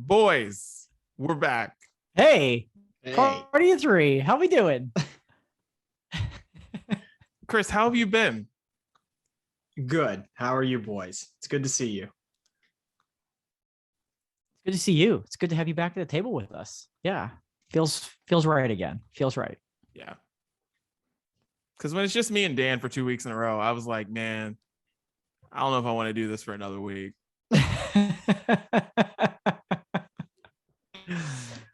Boys, we're back. Hey. Party of three. How we doing? Chris, how have you been? Good. How are you boys? It's good to see you. It's good to see you. It's good to have you back at the table with us. Yeah. Feels right again. Feels right. Yeah. Because when it's just me and Dan for 2 weeks in a row, I was like, man, I don't know if I want to do this for another week.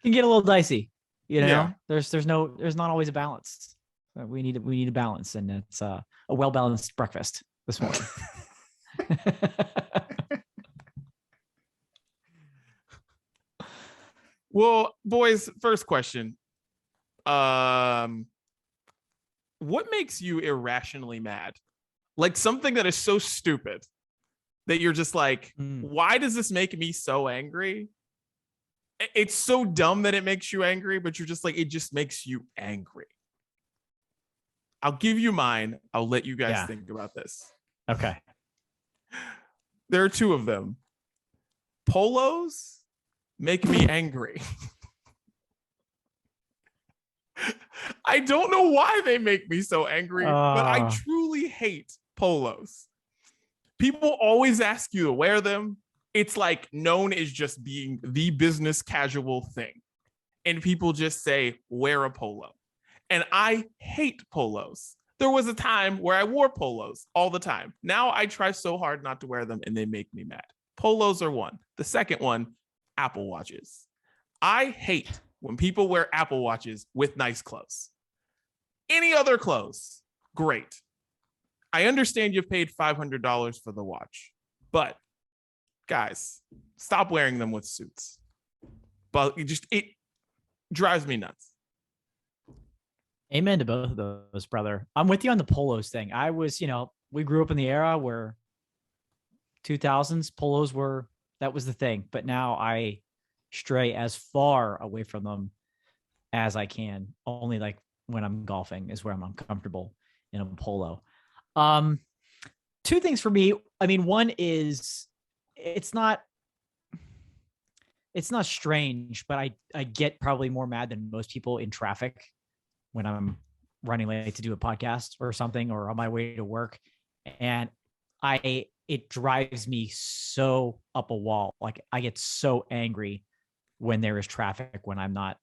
Can get a little dicey, you know. Yeah. There's not always a balance. We need a balance, and it's a well-balanced breakfast this morning. Well, boys, first question. What makes you irrationally mad? Like something that is so stupid that you're just like, why does this make me so angry? It's so dumb that it makes you angry, but you're just like, it just makes you angry. I'll give you mine. I'll let you guys think about this. Okay. There are two of them. Polos make me angry. I don't know why they make me so angry, but I truly hate polos. People always ask you to wear them. It's like known as just being the business casual thing. And people just say, wear a polo. And I hate polos. There was a time where I wore polos all the time. Now I try so hard not to wear them and they make me mad. Polos are one. The second one, Apple Watches. I hate when people wear Apple Watches with nice clothes. Any other clothes, great. I understand you've paid $500 for the watch, but guys, stop wearing them with suits. But it drives me nuts. Amen to both of those, brother. I'm with you on the polos thing. I was, we grew up in the era where 2000s polos that was the thing. But now I stray as far away from them as I can. Only like when I'm golfing is where I'm uncomfortable in a polo. Two things for me. I mean, one is it's not strange, but I get probably more mad than most people in traffic when I'm running late to do a podcast or something, or on my way to work. And it drives me so up a wall. Like I get so angry when there is traffic, when I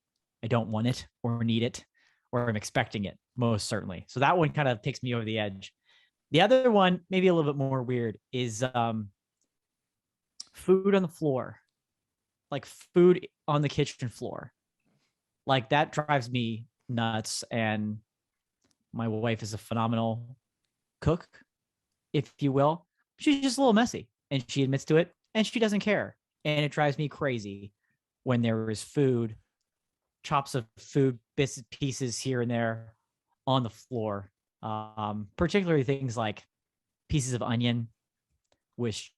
don't want it or need it, or I'm expecting it, most certainly. So that one kind of takes me over the edge. The other one, maybe a little bit more weird, is food on the floor, like food on the kitchen floor. Like that drives me nuts. And my wife is a phenomenal cook, if you will. She's just a little messy, and she admits to it, and she doesn't care. And it drives me crazy when there is food, chops of food, bits and pieces here and there on the floor. Particularly things like pieces of onion, which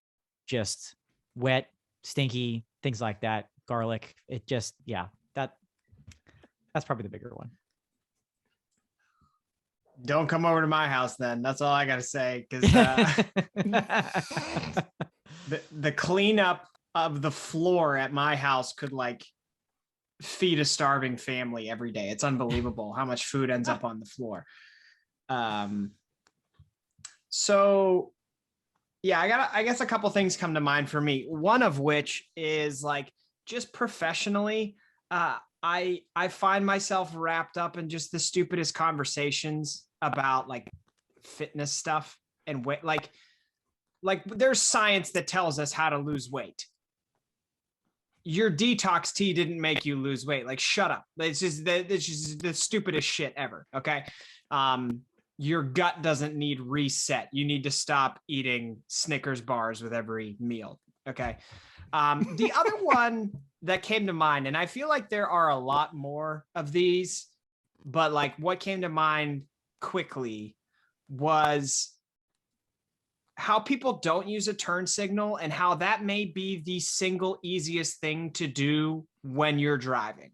just wet, stinky, things like that. Garlic. It just, that's probably the bigger one. Don't come over to my house then. That's all I got to say. Because the cleanup of the floor at my house could like feed a starving family every day. It's unbelievable how much food ends up on the floor. So yeah, I guess a couple things come to mind for me. One of which is like just professionally, I find myself wrapped up in just the stupidest conversations about like fitness stuff and weight. Like there's science that tells us how to lose weight. Your detox tea didn't make you lose weight. Like, shut up. It's just the stupidest shit ever. Okay. Your gut doesn't need reset. You need to stop eating Snickers bars with every meal. Okay. The other one that came to mind, and I feel like there are a lot more of these, but like what came to mind quickly was how people don't use a turn signal and how that may be the single easiest thing to do when you're driving.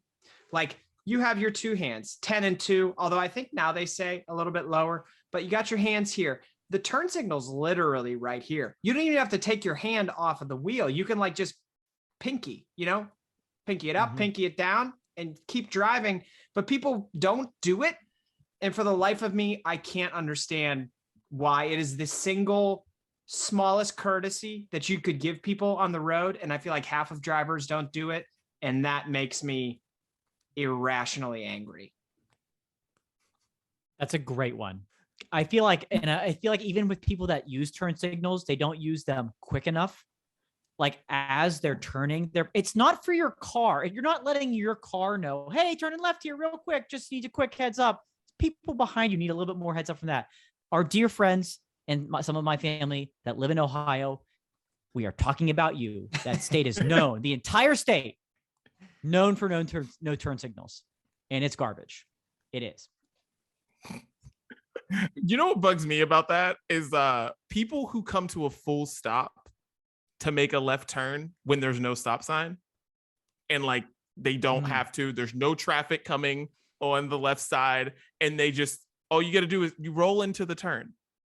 Like you have your two hands, 10 and 2, although I think now they say a little bit lower, but you got your hands here. The turn signal's literally right here. You don't even have to take your hand off of the wheel. You can like just pinky, pinky it up, pinky it down, and keep driving. But people don't do it. And for the life of me, I can't understand why. It is the single smallest courtesy that you could give people on the road. And I feel like half of drivers don't do it. And that makes me irrationally angry. That's a great one. I feel like even with people that use turn signals, they don't use them quick enough. Like as they're turning, it's not for your car. You're not letting your car know, hey, turning left here real quick. Just need a quick heads up. People behind you need a little bit more heads up from that. Our dear friends and some of my family that live in Ohio, we are talking about you. That state is known, the entire state, known for no turn signals. And it's garbage. It is. You know what bugs me about that is people who come to a full stop to make a left turn when there's no stop sign, and like they don't have to. There's no traffic coming on the left side, and they just, all you got to do is you roll into the turn.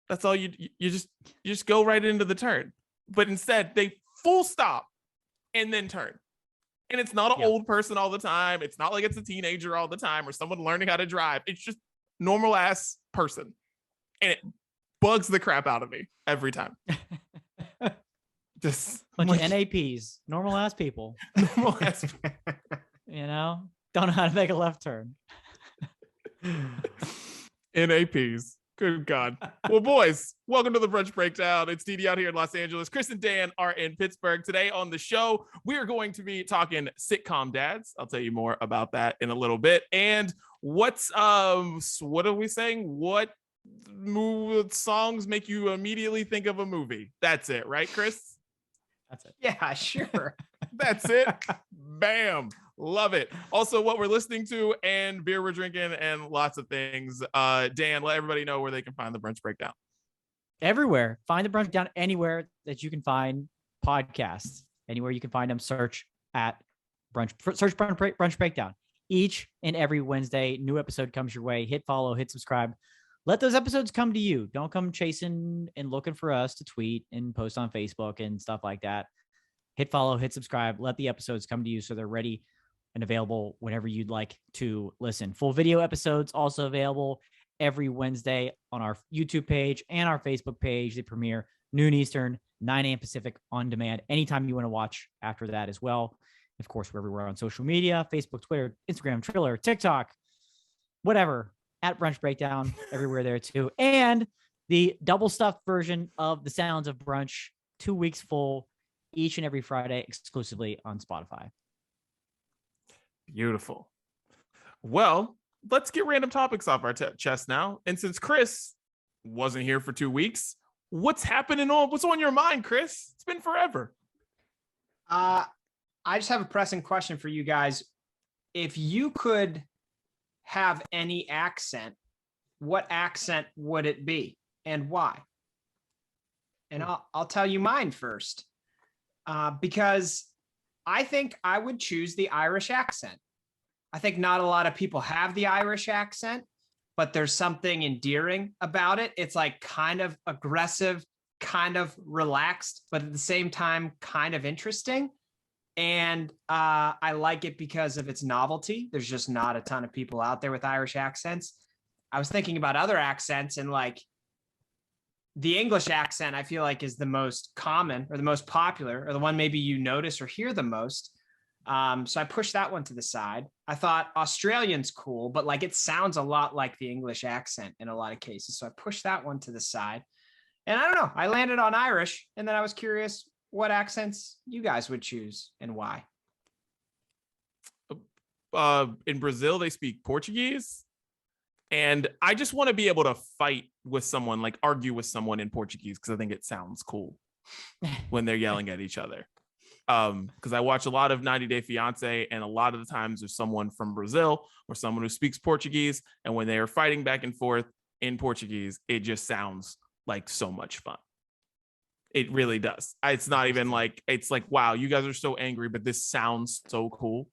That's all you just go right into the turn. But instead, they full stop and then turn. And it's not an old person all the time. It's not like it's a teenager all the time or someone learning how to drive. It's just normal ass person, and it bugs the crap out of me every time. Just bunch of NAPs, normal ass people. Normal ass you know, don't know how to make a left turn. NAPs. Good God. Well, boys, welcome to the Brunch Breakdown. It's DD out here in Los Angeles. Chris and Dan are in Pittsburgh. Today on the show, we are going to be talking Sitcom Dads. I'll tell you more about that in a little bit. And what are we saying? What songs make you immediately think of a movie? That's it, right, Chris? That's it. Yeah, sure. That's it. Bam. Love it. Also, what we're listening to and beer we're drinking and lots of things. Dan, let everybody know where they can find the Brunch Breakdown. Everywhere. Find the Brunch Breakdown anywhere that you can find podcasts. Anywhere you can find them, search Brunch Breakdown. Each and every Wednesday, new episode comes your way. Hit follow, hit subscribe. Let those episodes come to you. Don't come chasing and looking for us to tweet and post on Facebook and stuff like that. Hit follow, hit subscribe. Let the episodes come to you so they're ready and available whenever you'd like to listen. Full video episodes also available every Wednesday on our YouTube page and our Facebook page. They premiere noon Eastern, 9 a.m. Pacific on demand. Anytime you want to watch after that as well. Of course, we're everywhere on social media, Facebook, Twitter, Instagram, Triller, TikTok, whatever, at Brunch Breakdown, everywhere there too. And the double stuffed version of The Sounds of Brunch, 2 weeks full, each and every Friday, exclusively on Spotify. Beautiful. Well, let's get random topics off our chest now. And since Chris wasn't here for 2 weeks, what's on your mind, Chris? It's been forever. I just have a pressing question for you guys. If you could have any accent, what accent would it be and why? And I'll tell you mine first, because I think I would choose the Irish accent. I think not a lot of people have the Irish accent, but there's something endearing about it. It's like kind of aggressive, kind of relaxed, but at the same time, kind of interesting. And I like it because of its novelty. There's just not a ton of people out there with Irish accents. I was thinking about other accents, and like the English accent, I feel like is the most common or the most popular or the one maybe you notice or hear the most. So I pushed that one to the side. I thought Australian's cool, but like it sounds a lot like the English accent in a lot of cases. So I pushed that one to the side. And I don't know, I landed on Irish, and then I was curious what accents you guys would choose and why. In Brazil, they speak Portuguese. And I just want to be able to fight with someone, like argue with someone in Portuguese, because I think it sounds cool when they're yelling at each other. Because I watch a lot of 90 Day Fiance, and a lot of the times there's someone from Brazil or someone who speaks Portuguese. And when they are fighting back and forth in Portuguese, it just sounds like so much fun. It really does. It's not even like, it's like, wow, you guys are so angry, but this sounds so cool.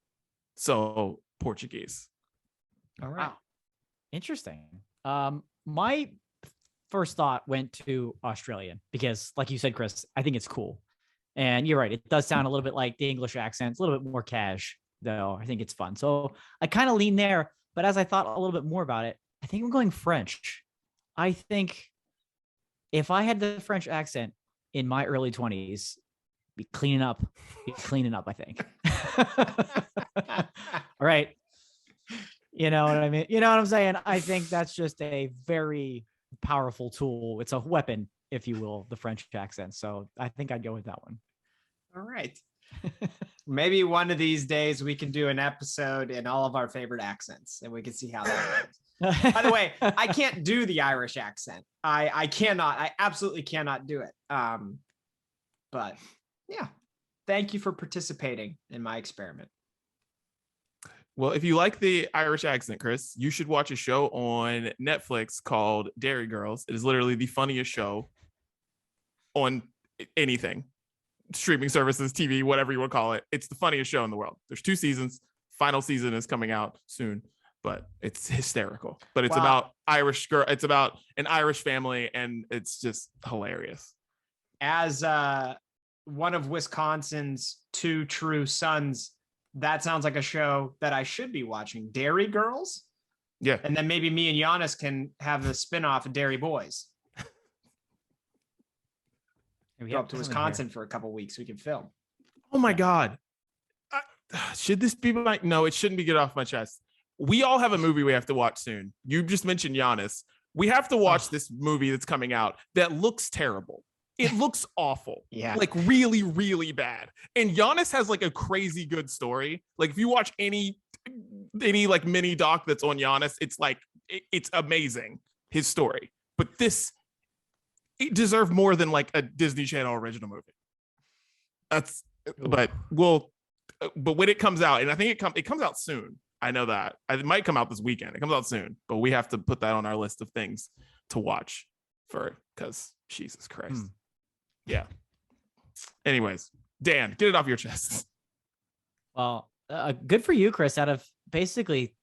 So Portuguese. All right. Wow. Interesting. My first thought went to Australian because, like you said, Chris, I think it's cool. And you're right. It does sound a little bit like the English accent. It's a little bit more cash. though. I think it's fun. So I kind of lean there. But as I thought a little bit more about it, I think I'm going French. I think if I had the French accent in my early 20s, be cleaning up, I think. All right. You know what I mean? You know what I'm saying? I think that's just a very powerful tool. It's a weapon, if you will, the French accent. So I think I'd go with that one. All right. Maybe one of these days we can do an episode in all of our favorite accents and we can see how that goes. By the way, I can't do the Irish accent. I absolutely cannot do it. But yeah, thank you for participating in my experiment. Well, if you like the Irish accent, Chris, you should watch a show on Netflix called Dairy Girls. It is literally the funniest show on anything. Streaming services, TV, whatever you want to call it. It's the funniest show in the world. There's 2 seasons. Final season is coming out soon, but it's hysterical. But it's about Irish girl. It's about an Irish family, and it's just hilarious. As one of Wisconsin's 2 true sons, that sounds like a show that I should be watching. Dairy Girls? Yeah. And then maybe me and Giannis can have the spinoff of Dairy Boys. Go up to Wisconsin for a couple weeks. We can film. Oh my God. Should this be no, it shouldn't be get off my chest. We all have a movie we have to watch soon. You just mentioned Giannis. We have to watch this movie that's coming out that looks terrible. It looks awful. Yeah. Like really, really bad. And Giannis has like a crazy good story. Like if you watch any like mini doc that's on Giannis, it's like, it's amazing, his story. But it deserved more than like a Disney Channel original movie. But when it comes out, and I think it comes out soon. I know that it might come out this weekend. It comes out soon, but we have to put that on our list of things to watch because Jesus Christ. Yeah. Anyways, Dan, get it off your chest. Well, good for you, Chris. Out of basically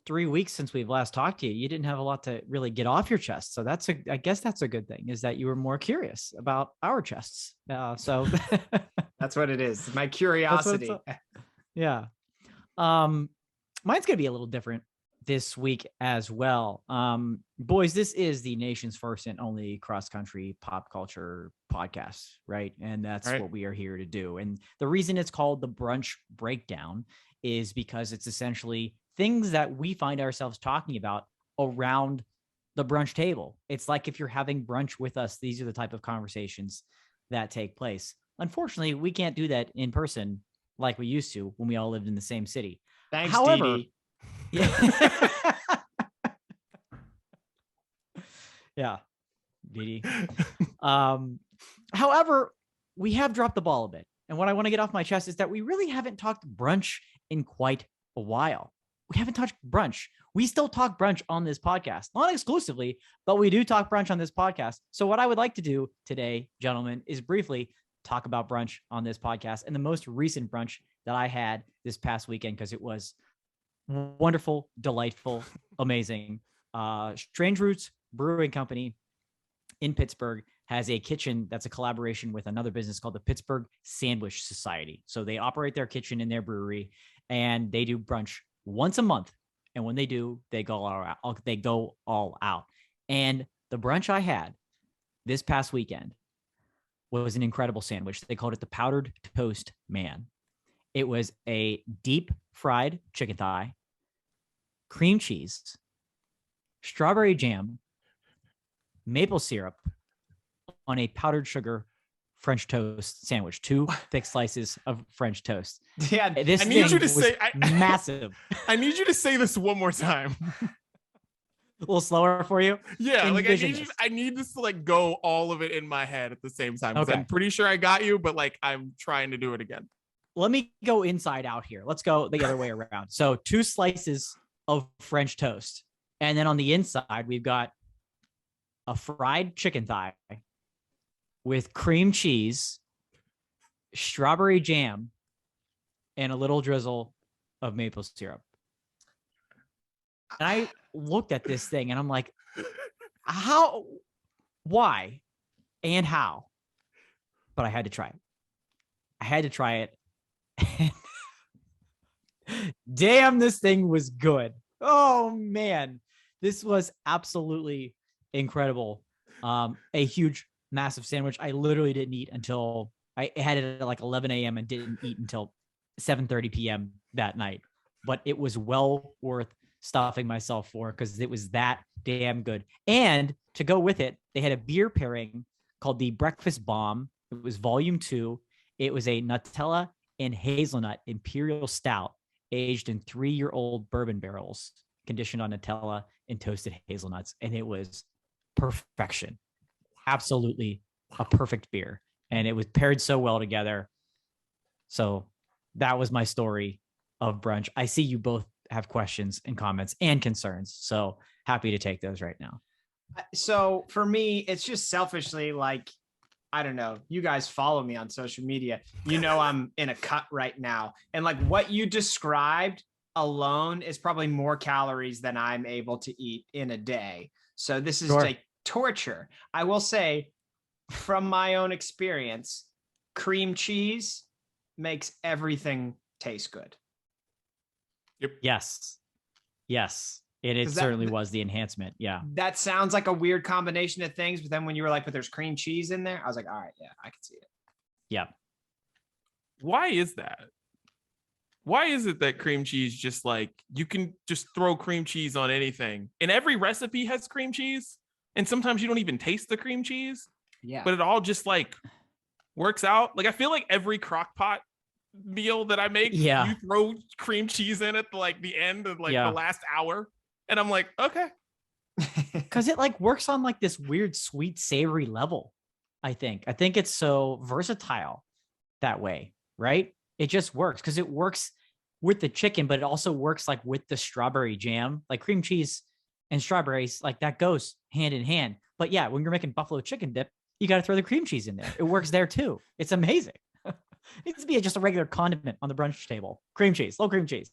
3 weeks since we've last talked to you, you didn't have a lot to really get off your chest. So I guess that's a good thing, is that you were more curious about our chests. So that's what it is. My curiosity. Yeah. Mine's going to be a little different this week as well. Boys, this is the nation's first and only cross-country pop culture podcast, right? And that's right. What we are here to do. And the reason it's called the Brunch Breakdown is because it's essentially things that we find ourselves talking about around the brunch table. It's like if you're having brunch with us, these are the type of conversations that take place. Unfortunately, we can't do that in person like we used to when we all lived in the same city. Thanks, however, Dee. Yeah. Yeah. Dee. However, we have dropped the ball a bit. And what I want to get off my chest is that we really haven't talked brunch in quite a while. We haven't touched brunch. We still talk brunch on this podcast, not exclusively, but we do talk brunch on this podcast. So what I would like to do today, gentlemen, is briefly talk about brunch on this podcast and the most recent brunch that I had this past weekend, because it was wonderful, delightful, amazing. Strange Roots Brewing Company in Pittsburgh has a kitchen that's a collaboration with another business called the Pittsburgh Sandwich Society. So they operate their kitchen in their brewery, and they do brunch once a month. And when they do, they go all out. And the brunch I had this past weekend was an incredible sandwich. They called it the Powdered Toast Man. It was a deep fried chicken thigh, cream cheese, strawberry jam, maple syrup on a powdered sugar French toast sandwich, 2 thick slices of French toast. Yeah, this I need you to say massive. I need you to say this one more time. A little slower for you. Yeah, like I need this to like go all of it in my head at the same time. Okay. I'm pretty sure I got you, but like I'm trying to do it again. Let me go inside out here. Let's go the other way around. So 2 slices of French toast. And then on the inside, we've got a fried chicken thigh with cream cheese, strawberry jam, and a little drizzle of maple syrup. And I looked at this thing and I'm like, how, why, and how? But I had to try it. Damn, this thing was good. Oh man, this was absolutely incredible. A huge, massive sandwich. I literally didn't eat until I had it at like 11 a.m. and didn't eat until 7:30 p.m. that night. But it was well worth stuffing myself for because it was that damn good. And to go with it, they had a beer pairing called the Breakfast Bomb. It was volume 2. It was a Nutella and hazelnut imperial stout aged in 3-year-old bourbon barrels, conditioned on Nutella and toasted hazelnuts. And it was perfection. Absolutely a perfect beer. And it was paired so well together. So that was my story of brunch. I see you both have questions and comments and concerns. So happy to take those right now. So for me, it's just selfishly like, I don't know, you guys follow me on social media. You know, I'm in a cut right now. And like what you described alone is probably more calories than I'm able to eat in a day. So this is like torture. I will say from my own experience, cream cheese makes everything taste good. Yep. Yes. It certainly was the enhancement. Yeah. That sounds like a weird combination of things, but then when you were like, but there's cream cheese in there, I was like, all right, yeah, I can see it. Yeah. Why is that? Why is it that cream cheese just like, you can just throw cream cheese on anything and every recipe has cream cheese and sometimes you don't even taste the cream cheese? Yeah. But it all just like works out. Like I feel like every crock pot meal that I make, you throw cream cheese in at like the end of like the last hour. And I'm like, okay. Because it like works on like this weird, sweet, savory level. I think it's so versatile that way, right? It just works because it works with the chicken, but it also works like with the strawberry jam, like cream cheese and strawberries, like that goes hand in hand. But yeah, when you're making buffalo chicken dip, you got to throw the cream cheese in there. It works there too. It's amazing. It needs to be just a regular condiment on the brunch table. Cream cheese, low cream cheese.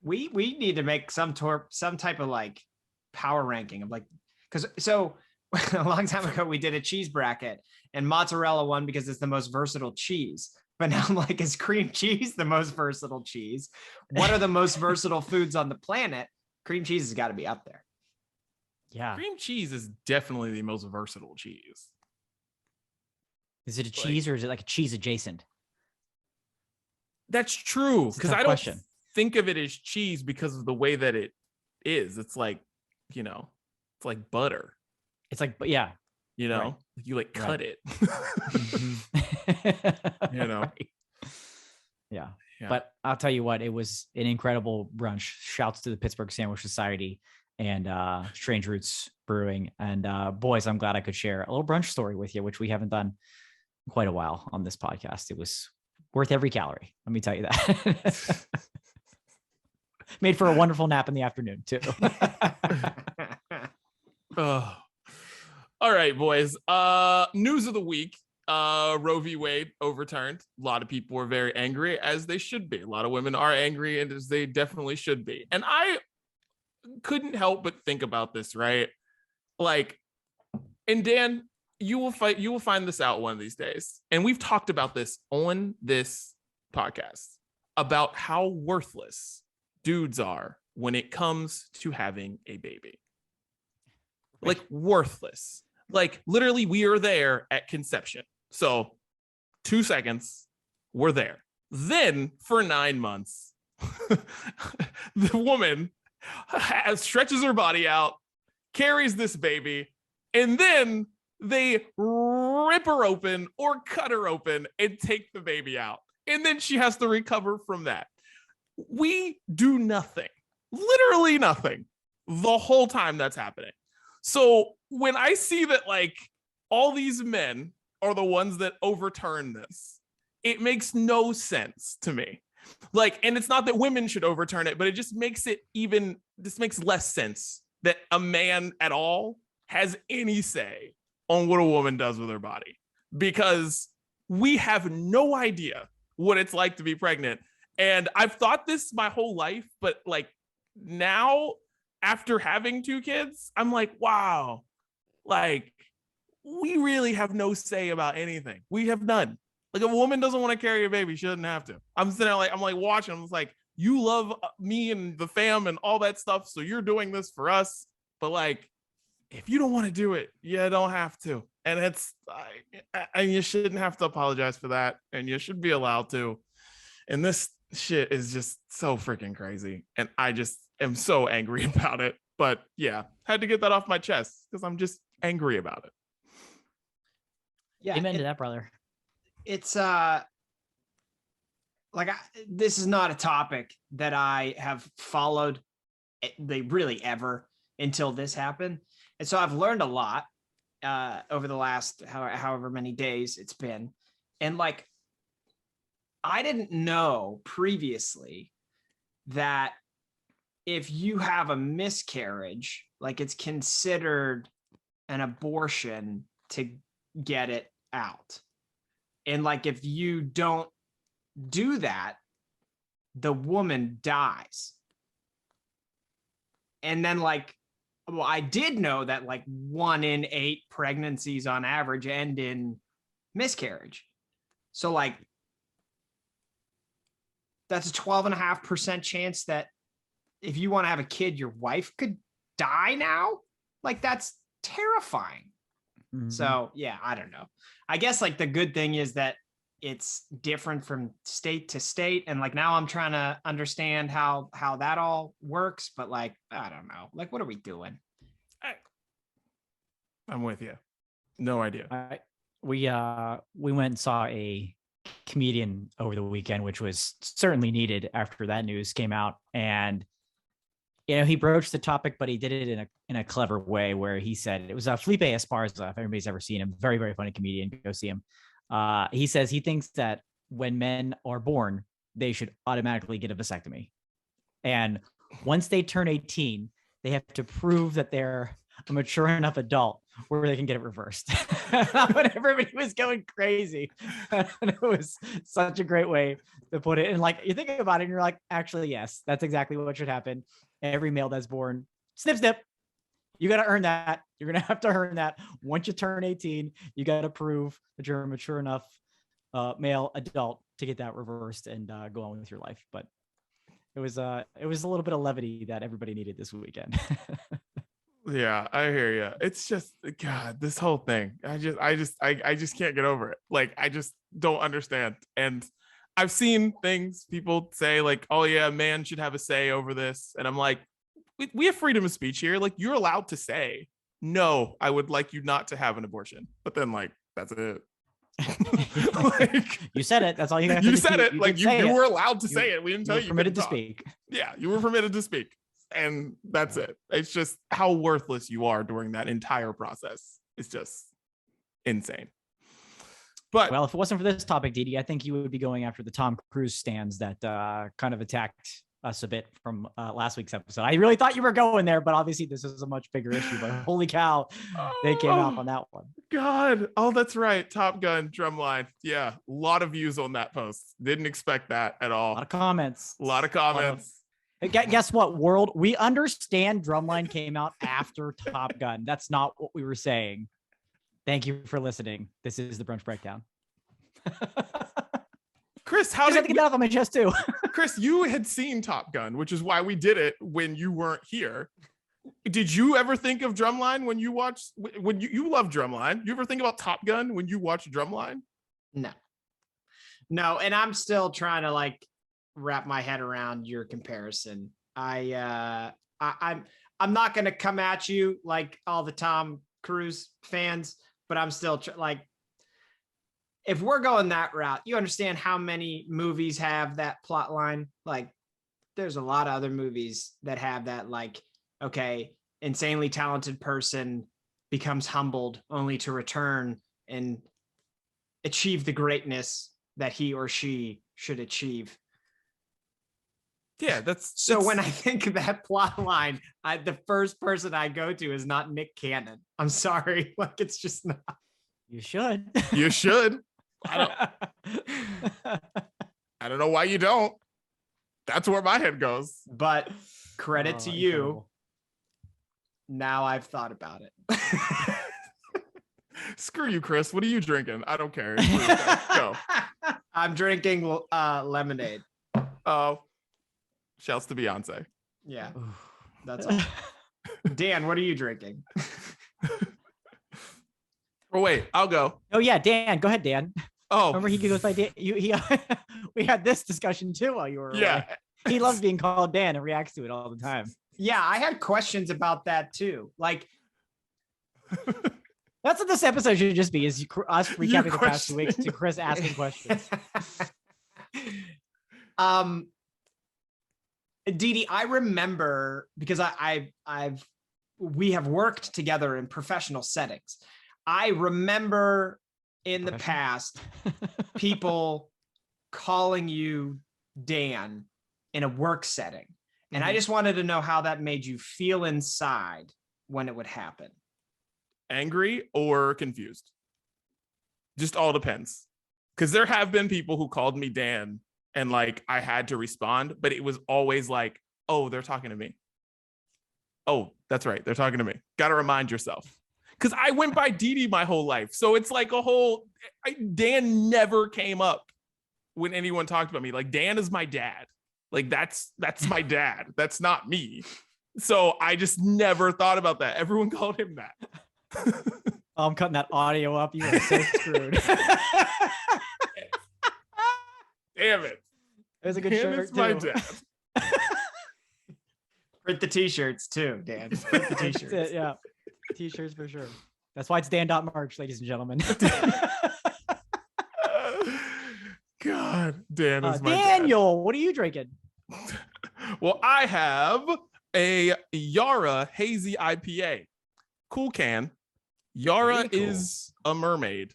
We need to make some type of like power ranking of like, because so a long time ago we did a cheese bracket and mozzarella won because it's the most versatile cheese. But now I'm like, is cream cheese the most versatile cheese? What are the most versatile foods on the planet? Cream cheese has got to be up there. Yeah. Cream cheese is definitely the most versatile cheese. Is it a cheese or is it like a cheese adjacent? That's true. Because I don't think of it as cheese because of the way that it is. It's like, you know, it's like butter. It's like, yeah. You know, you like cut it. You know? Right. Yeah. But I'll tell you what, it was an incredible brunch. Shouts to the Pittsburgh Sandwich Society and Strange Roots Brewing. And boys, I'm glad I could share a little brunch story with you, which we haven't done in quite a while on this podcast. It was worth every calorie. Let me tell you that. Made for a wonderful nap in the afternoon too. Oh. All right, boys. News of the week. Roe v. Wade overturned. A lot of people were very angry, as they should be. A lot of women are angry, and as they definitely should be. And I couldn't help but think about this, right? Like, and Dan, you will find this out one of these days. And we've talked about this on this podcast about how worthless dudes are when it comes to having a baby. Like, worthless. Like, literally, we are there at conception. So 2 seconds, we're there. Then for 9 months, the woman stretches her body out, carries this baby, and then they rip her open or cut her open and take the baby out. And then she has to recover from that. We do nothing, literally nothing, the whole time that's happening. So when I see that like all these men are the ones that overturn this, it makes no sense to me. Like, and it's not that women should overturn it, but it just makes this makes less sense that a man at all has any say on what a woman does with her body, because we have no idea what it's like to be pregnant. And I've thought this my whole life, but like now after having 2 kids, I'm like, wow, like we really have no say about anything. We have none. Like, if a woman doesn't want to carry a baby, she doesn't have to. I'm sitting there like, I'm like watching, I'm like, you love me and the fam and all that stuff, so you're doing this for us. But like, if you don't want to do it, you don't have to. And it's, and you shouldn't have to apologize for that. And you should be allowed to. And this shit is just so freaking crazy. And I just am so angry about it. But yeah, had to get that off my chest because I'm just angry about it. Yeah. Amen to that, brother. It's this is not a topic that I have followed really ever until this happened. And so I've learned a lot over the last however many days it's been. And like, I didn't know previously that if you have a miscarriage, like it's considered an abortion to get it out. And like, if you don't do that, the woman dies. And then like, well, I did know that like 1 in 8 pregnancies on average end in miscarriage. So like, that's a 12.5% chance that if you want to have a kid, your wife could die now. Like, that's terrifying. Mm-hmm. So yeah, I don't know. I guess like the good thing is that it's different from state to state. And like, now I'm trying to understand how that all works, but like, I don't know. Like, what are we doing? I'm with you. No idea. We went and saw a comedian over the weekend, which was certainly needed after that news came out. And, you know, he broached the topic, but he did it in a clever way where he said, it was Felipe Esparza. If everybody's ever seen him, very, very funny comedian, go see him. He says he thinks that when men are born, they should automatically get a vasectomy. And once they turn 18, they have to prove that they're a mature enough adult where they can get it reversed. But everybody was going crazy. And it was such a great way to put it. And like, you think about it and you're like, actually, yes, that's exactly what should happen. Every male that's born, snip, snip. You got to earn that. You're going to have to earn that. Once you turn 18, you got to prove that you're a mature enough male adult to get that reversed and go on with your life. But it was a little bit of levity that everybody needed this weekend. Yeah, I hear you. It's just, God, this whole thing. I just can't get over it. Like, I just don't understand. And I've seen things people say like, oh yeah, man should have a say over this. And I'm like, we have freedom of speech here. Like, you're allowed to say, no, I would like you not to have an abortion. But then like, that's it. Like, you said it. That's all you have to do. You said it. Like, you were allowed to say it. We didn't tell you. Permitted to speak. Yeah, you were permitted to speak. And that's it. It's just how worthless you are during that entire process. It's just insane. But well, if it wasn't for this topic, Didi, I think you would be going after the Tom Cruise stands that kind of attacked us a bit from last week's episode. I really thought you were going there, but obviously this is a much bigger issue. But holy cow, they came out on that one. God. Oh, that's right. Top Gun drumline. Yeah. A lot of views on that post. Didn't expect that at all. A lot of comments. Guess what, world? We understand drumline came out after Top Gun. That's not what we were saying. Thank you for listening. This is the Brunch Breakdown. Chris, how did I get that off on my chest too? Chris, you had seen Top Gun, which is why we did it when you weren't here. Did you ever think of drumline when you watched? When you love drumline, you ever think about Top Gun when you watch drumline? No, and I'm still trying to like wrap my head around your comparison. I'm not going to come at you like all the Tom Cruise fans, but I'm still like, if we're going that route, you understand how many movies have that plot line? Like, there's a lot of other movies that have that, like, okay, insanely talented person becomes humbled only to return and achieve the greatness that he or she should achieve. Yeah, so when I think of that plot line, the first person I go to is not Nick Cannon. I'm sorry. Like, it's just not. You should. You should. I don't know why you don't. That's where my head goes. But credit to you. Incredible. Now I've thought about it. Screw you, Chris. What are you drinking? I don't care. Go. I'm drinking lemonade. Oh. Shouts to Beyonce. Yeah, that's all. Dan, what are you drinking? Oh wait, I'll go. Oh yeah, Dan, go ahead, Dan. Oh, remember he goes by Dan. We had this discussion too while you were away. He loves being called Dan and reacts to it all the time. Yeah, I had questions about that too. Like, that's what this episode should just be: is us recapping the past 2 weeks to Chris asking questions. Didi, I remember because we have worked together in professional settings. I remember in the past people calling you Dan in a work setting. And I just wanted to know how that made you feel inside when it would happen. Angry or confused? Just all depends. Because there have been people who called me Dan and like I had to respond, but it was always like, oh, they're talking to me. Oh, that's right. They're talking to me. Got to remind yourself. Because I went by Didi my whole life. So it's like Dan never came up when anyone talked about me. Like, Dan is my dad. Like, that's my dad. That's not me. So I just never thought about that. Everyone called him that. I'm cutting that audio up. You are so screwed. Damn it. It was a good shirt. It's my dad. Print the t-shirts too, Dan. Print the t-shirts. Yeah. T-shirts for sure. That's why it's Dan.merch, ladies and gentlemen. God, Dan is my Daniel, dad. what are you drinking? Well, I have a Yara Hazy IPA. Cool can. Yara is a mermaid.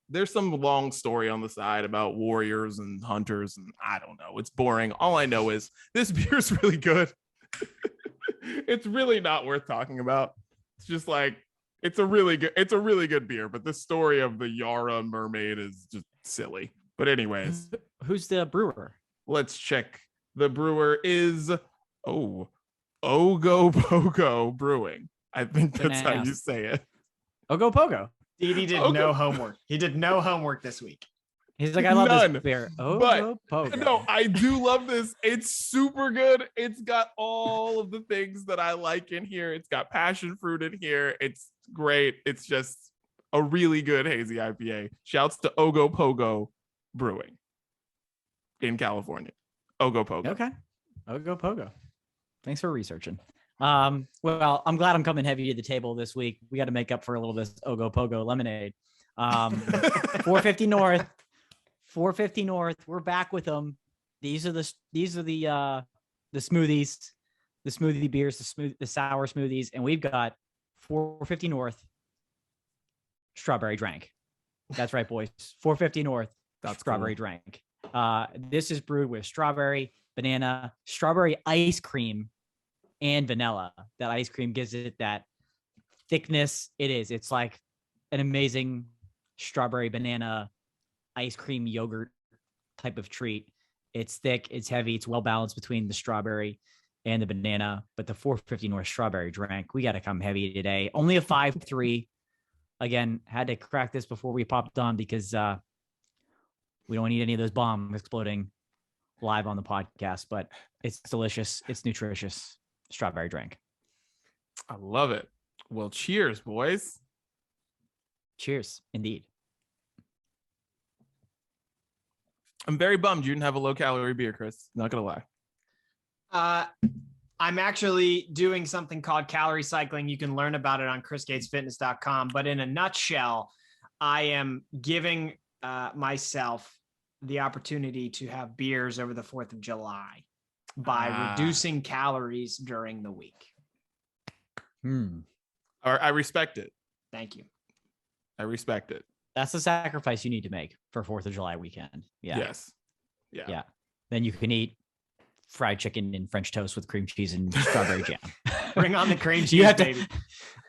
There's some long story on the side about warriors and hunters, and I don't know. It's boring. All I know is this beer is really good. It's really not worth talking about. It's just like it's a really good beer, but the story of the Yara mermaid is just silly. But anyways, who's the brewer? Let's check. The brewer is Ogopogo Brewing. I think that's how you say it. Ogopogo. Didi did no homework. He did no homework this week. He's like, I love this beer. Ogopogo. No, I do love this. It's super good. It's got all of the things that I like in here. It's got passion fruit in here. It's great. It's just a really good hazy IPA. Shouts to Ogopogo Brewing in California. Ogopogo. Okay. Ogopogo. Thanks for researching. Well, I'm glad I'm coming heavy to the table this week. We got to make up for a little bit of Ogopogo lemonade. 450 North. 450 North. We're back with them. These are the smoothies, the smoothie beers, the sour smoothies, and we've got 450 North strawberry drink. That's right, boys. 450 North. That's strawberry drink. This is brewed with strawberry, banana, strawberry ice cream, and vanilla. That ice cream gives it that thickness. It's like an amazing strawberry banana ice cream yogurt type of treat. It's thick, it's heavy, it's well balanced between the strawberry and the banana. But the 450 North strawberry drink, we got to come heavy today. Only a 5.3. Again, had to crack this before we popped on because we don't need any of those bombs exploding live on the podcast. But it's delicious, it's nutritious strawberry drink. I love it. Well, cheers, boys. Cheers, indeed. I'm very bummed you didn't have a low-calorie beer, Chris. Not gonna lie. I'm actually doing something called calorie cycling. You can learn about it on chrisgatesfitness.com. But in a nutshell, I am giving myself the opportunity to have beers over the 4th of July by reducing calories during the week. I respect it. Thank you. I respect it. That's the sacrifice you need to make for 4th of July weekend. Yeah. Yes. Yeah. Then you can eat fried chicken and French toast with cream cheese and strawberry jam. Bring on the cream cheese, baby.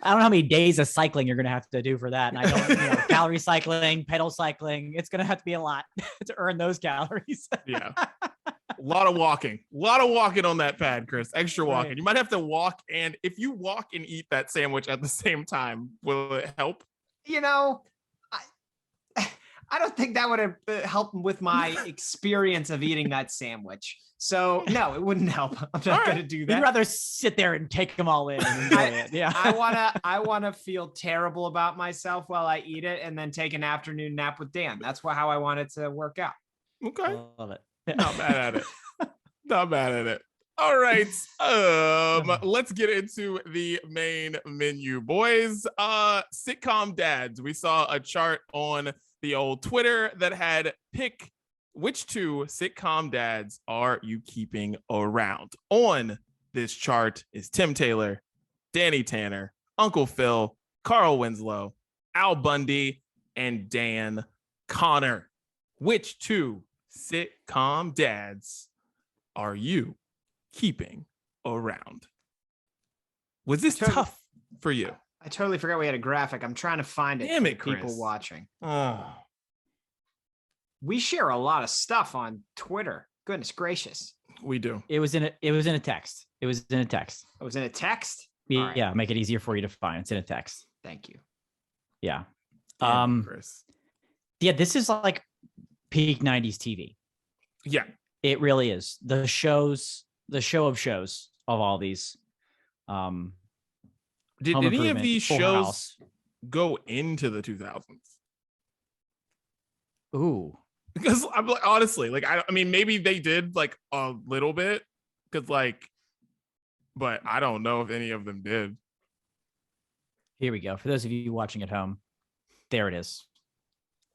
I don't know how many days of cycling you're going to have to do for that. And I don't, calorie cycling, pedal cycling. It's going to have to be a lot to earn those calories. Yeah. A lot of walking on that pad, Chris. Extra walking. Right. You might have to walk. And if you walk and eat that sandwich at the same time, will it help? I don't think that would have helped with my experience of eating that sandwich. So no, it wouldn't help. I'm not going to do that. You'd rather sit there and take them all in and enjoy it. Yeah. I want to feel terrible about myself while I eat it and then take an afternoon nap with Dan. That's how I want it to work out. Okay. Love it. Not bad at it. Not bad at it. All right. Let's get into the main menu, boys. Sitcom Dads. We saw a chart on the old Twitter that had pick which 2 sitcom dads are you keeping around. On this chart is Tim Taylor, Danny Tanner, Uncle Phil, Carl Winslow, Al Bundy, and Dan Connor. Which 2 sitcom dads are you keeping around? Was this tough for you? I totally forgot we had a graphic. I'm trying to find it. Damn it, for Chris. People watching. Oh. We share a lot of stuff on Twitter. Goodness gracious. We do. It was in a text. It was in a text. It was in a text? Yeah, right. Make it easier for you to find. It's in a text. Thank you. Yeah. Chris. Yeah, this is like peak 90s TV. Yeah. It really is. The show of shows of all these. Did any of these shows go into the 2000s? Ooh. Because I'm like, honestly, like, I mean, maybe they did like a little bit, because like, but I don't know if any of them did. Here we go. For those of you watching at home, there it is.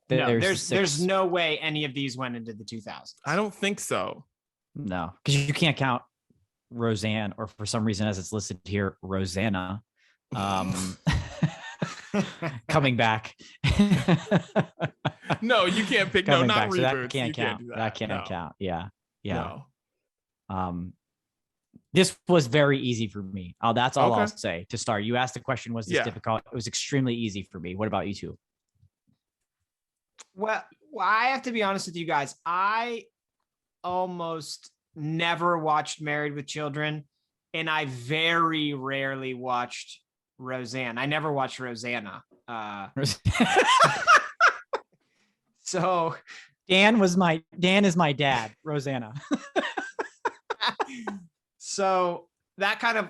No, there's no way any of these went into the 2000s. I don't think so. No, because you can't count Roseanne, or for some reason, as it's listed here, Rosanna. Coming back. No, you can't pick. No, not reboots. So that can't count. That can't no. count. Yeah. No. This was very easy for me. That's all Okay. I'll say to start. You asked the question, was this difficult? It was extremely easy for me. What about you two? Well, I have to be honest with you guys. I almost never watched Married with Children, and I very rarely watched Roseanne. I never watched Rosanna. So Dan is my dad, Rosanna. So that kind of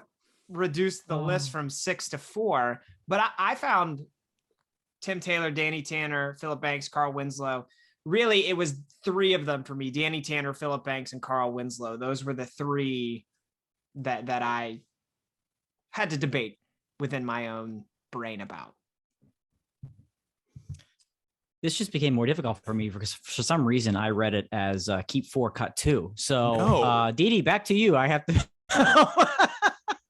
reduced the list from 6 to 4. But I found Tim Taylor, Danny Tanner, Philip Banks, Carl Winslow. Really, it was 3 of them for me: Danny Tanner, Philip Banks, and Carl Winslow. Those were the 3 that I had to debate within my own brain about. This just became more difficult for me because for some reason I read it as keep 4, cut 2. So, Didi, back to you. I have to.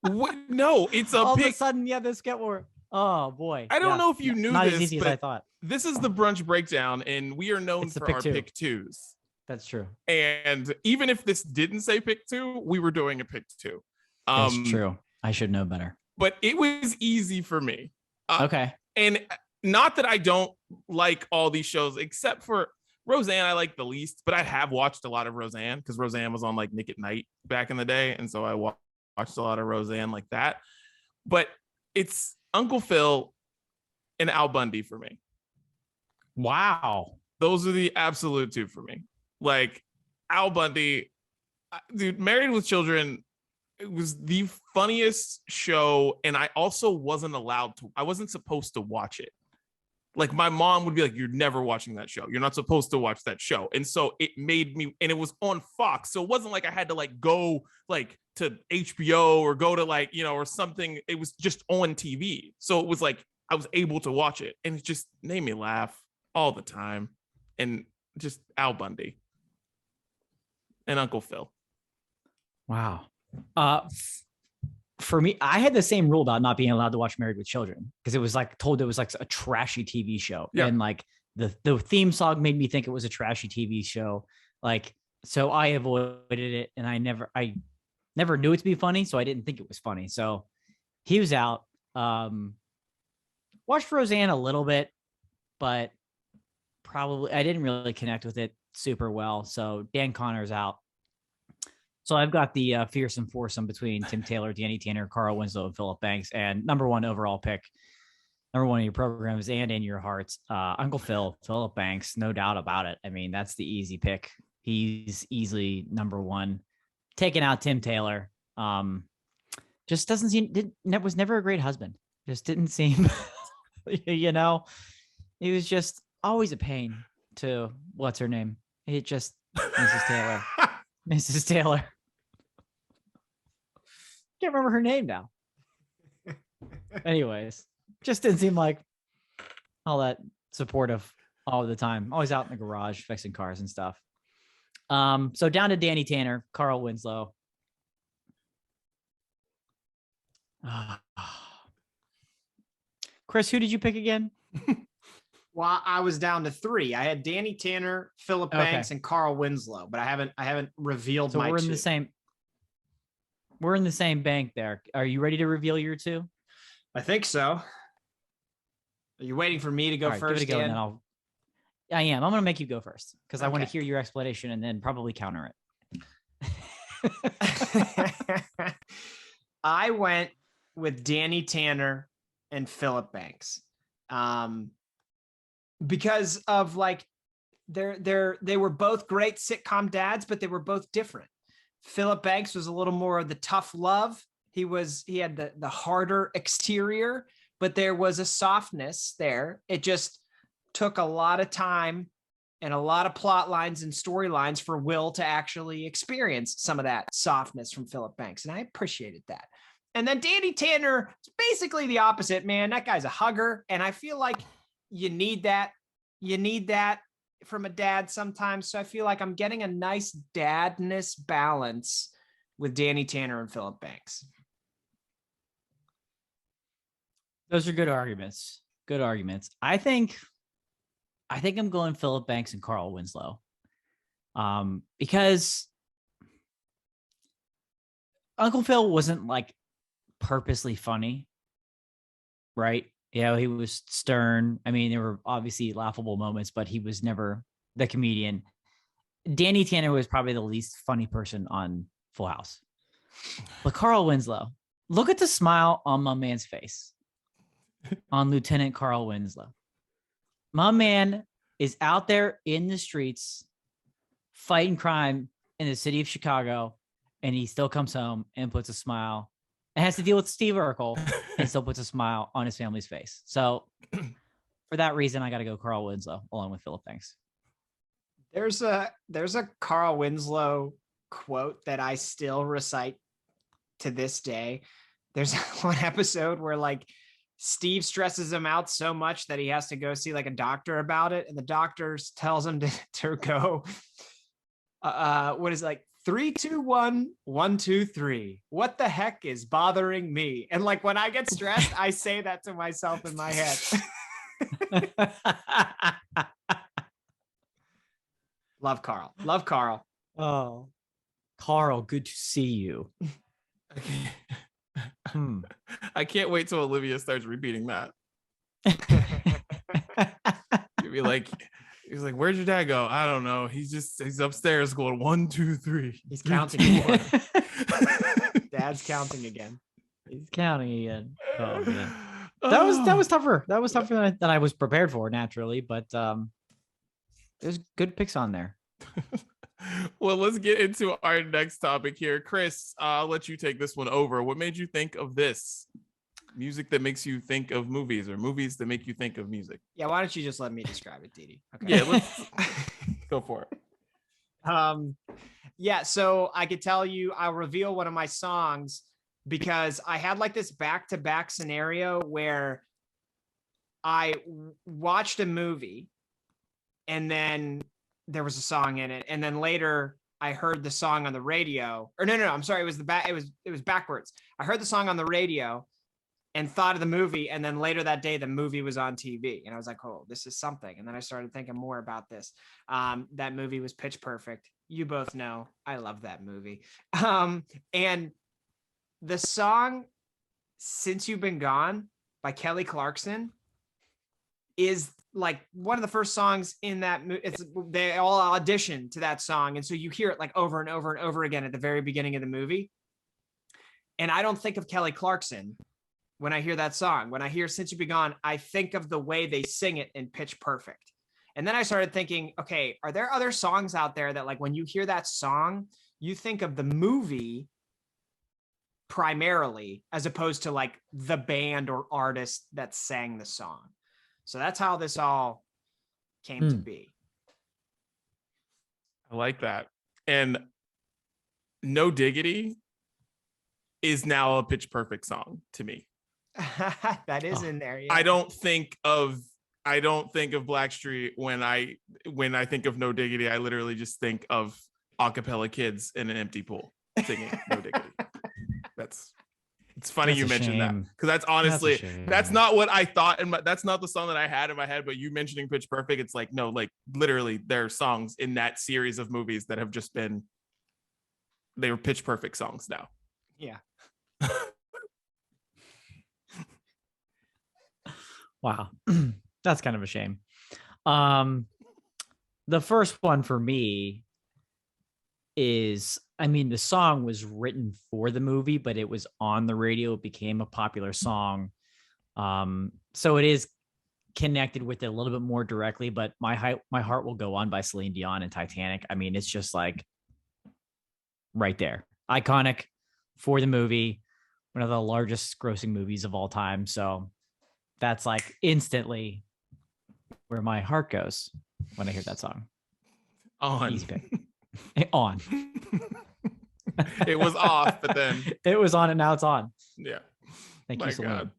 What? No, it's a all pick. of a sudden, yeah, this get more. Oh boy, I don't know if you knew not this, as easy as I thought. This is the Brunch Breakdown, and we are known for our pick 2s. That's true. And even if this didn't say pick 2, we were doing a pick 2. That's true. I should know better. But it was easy for me. Okay. And not that I don't like all these shows, except for Roseanne, I like the least, but I have watched a lot of Roseanne because Roseanne was on like Nick at Night back in the day. And so I watched a lot of Roseanne like that. But it's Uncle Phil and Al Bundy for me. Wow. Those are the absolute 2 for me. Like Al Bundy, dude, Married with Children, it was the funniest show. And I also I wasn't supposed to watch it. Like my mom would be like, you're never watching that show. You're not supposed to watch that show. And so it made me, and it was on Fox. So it wasn't like I had to like go like to HBO or go to like, or something. It was just on TV. So it was like, I was able to watch it, and it just made me laugh all the time. And just Al Bundy and Uncle Phil. Wow. For me, I had the same rule about not being allowed to watch Married with Children because it was like told it was like a trashy TV show. Yeah. And like the theme song made me think it was a trashy TV show. Like, so I avoided it, and I never knew it to be funny. So I didn't think it was funny. So he was out. Watched Roseanne a little bit, but probably I didn't really connect with it super well. So Dan Connor's out. So I've got the fearsome foursome between Tim Taylor, Danny Tanner, Carl Winslow, and Philip Banks, and number 1 overall pick, number one of your programs and in your hearts. Uncle Philip Banks, no doubt about it. I mean, that's the easy pick. He's easily number one. Taking out Tim Taylor. Just doesn't seem, was never a great husband. Just didn't seem, he was just always a pain to what's her name? It just, Mrs. Taylor. Mrs. Taylor. Can't remember her name now. Anyways, just didn't seem like all that supportive all the time. Always out in the garage fixing cars and stuff. So down to Danny Tanner, Carl Winslow. Chris, who did you pick again? Well, I was down to 3. I had Danny Tanner, Philip Banks, and Carl Winslow, but I haven't revealed my we're two. in the same. We're in the same bank there. Are you ready to reveal your 2? I think so. Are you waiting for me to go first? Give it a go, and then I am. I'm going to make you go first because I want to hear your explanation and then probably counter it. I went with Danny Tanner and Philip Banks. Because of like they were both great sitcom dads, but they were both different. Philip Banks was a little more of the tough love. He had the harder exterior, but there was a softness there. It just took a lot of time and a lot of plot lines and storylines for Will to actually experience some of that softness from Philip Banks. And I appreciated that. And then Danny Tanner is basically the opposite, man. That guy's a hugger. And I feel like you need that. You need that from a dad sometimes. So I feel like I'm getting a nice dadness balance with Danny Tanner and Philip Banks. Those are good arguments. Good arguments. I think I'm going Philip Banks and Carl Winslow. Because Uncle Phil wasn't like purposely funny, right? He was stern. I mean, there were obviously laughable moments, but he was never the comedian. Danny Tanner was probably the least funny person on Full House. But Carl Winslow, look at the smile on my man's face, on Lieutenant Carl Winslow. My man is out there in the streets fighting crime in the city of Chicago, and he still comes home and puts a smile and has to deal with Steve Urkel and still puts a smile on his family's face. So for that reason, I got to go Carl Winslow along with Philip Banks. There's a Carl Winslow quote that I still recite to this day. There's one episode where like Steve stresses him out so much that he has to go see like a doctor about it. And the doctor tells him to go, what is it, like 3, 2, 1, 1, 2, 3. What the heck is bothering me? And like when I get stressed, I say that to myself in my head. Love Carl. Love Carl. Oh, Carl, good to see you. I can't wait till Olivia starts repeating that. You'd be like, he's like, where'd your dad go? I don't know. He's upstairs going 1, 2, 3. He's counting again. Dad's counting again. He's counting again. Oh man. That was tougher. That was tougher than I was prepared for naturally, but there's good picks on there. Well, let's get into our next topic here. Chris, I'll let you take this one over. What made you think of this? Music that makes you think of movies, or movies that make you think of music? Yeah, why don't you just let me describe it, Didi? Okay. Yeah, let's go for it. Yeah, so I could tell you, I'll reveal one of my songs because I had like this back-to-back scenario where I watched a movie and then there was a song in it, and then later I heard the song on the radio. Or no, I'm sorry, it was backwards. I heard the song on the radio and thought of the movie, and then later that day the movie was on TV, and I was like, oh, this is something. And then I started thinking more about this. That movie was Pitch Perfect. You both know I love that movie. And the song Since You've Been Gone by Kelly Clarkson is like one of the first songs in that movie. They all audition to that song, and so you hear it like over and over and over again at the very beginning of the movie. And I don't think of Kelly Clarkson when I hear that song. When I hear Since You've Been Gone, I think of the way they sing it in Pitch Perfect. And then I started thinking, okay, are there other songs out there that like when you hear that song, you think of the movie primarily as opposed to like the band or artist that sang the song? So that's how this all came to be. I like that. And No Diggity is now a Pitch Perfect song to me. That is in there. Yeah. I don't think of Blackstreet when I think of No Diggity. I literally just think of a cappella kids in an empty pool singing No Diggity. It's funny you mentioned that, because that's honestly that's not what I thought, and that's not the song that I had in my head. But you mentioning Pitch Perfect, it's like, no, like literally there are songs in that series of movies that have just been, they were Pitch Perfect songs now. Yeah. Wow. That's kind of a shame. The first one for me is, I mean, the song was written for the movie, but it was on the radio. It became a popular song. So it is connected with it a little bit more directly, but My Heart Will Go On by Celine Dion and Titanic. I mean, it's just like right there. Iconic for the movie, one of the largest grossing movies of all time. So that's like instantly where my heart goes when I hear that song. On. Easy pick. On. It was off, but then it was on and now it's on. Yeah. Thank you, Celine.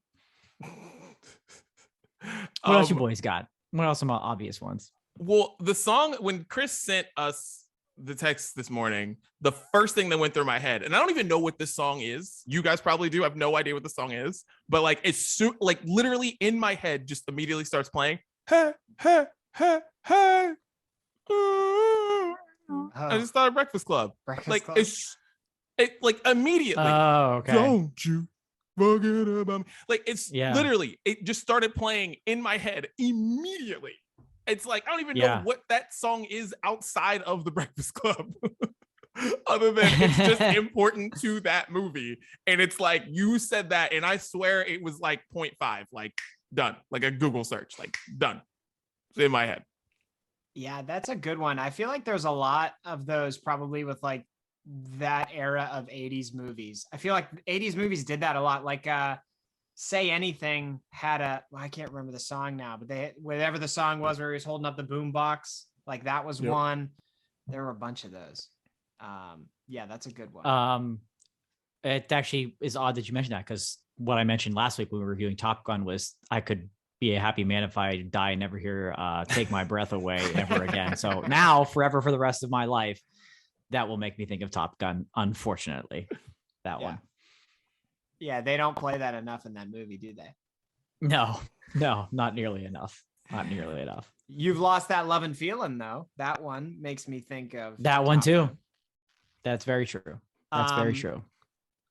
What else you boys got? What else some obvious ones? Well, the song, when Chris sent us the text this morning, the first thing that went through my head, and I don't even know what this song is. You guys probably do. I have no idea what the song is, but like it's like literally in my head, just immediately starts playing. Hey, hey, hey, hey. I just thought of Breakfast Club. Club. It like immediately. Oh, okay. Don't you forget about me? Like it's literally, it just started playing in my head immediately. It's like, I don't even know what that song is outside of the Breakfast Club. Other than it's just important to that movie. And it's like, you said that, and I swear it was like 0.5, like done, like a Google search, like done. It's in my head. Yeah, that's a good one. I feel like there's a lot of those probably with like that era of 80s movies. I feel like 80s movies did that a lot. Like Say Anything had I can't remember the song now, but whatever the song was where he was holding up the boom box, like that was one. There were a bunch of those. Yeah, that's a good one. It actually is odd that you mentioned that, because what I mentioned last week when we were reviewing Top Gun was I could be a happy man if I die and never hear Take My Breath Away ever again. So now forever for the rest of my life, that will make me think of Top Gun, unfortunately. That one. Yeah, they don't play that enough in that movie, do they? No, not nearly enough. Not nearly enough. You've Lost That Love and Feeling, though. That one makes me think of that one too. That's very true. That's very true.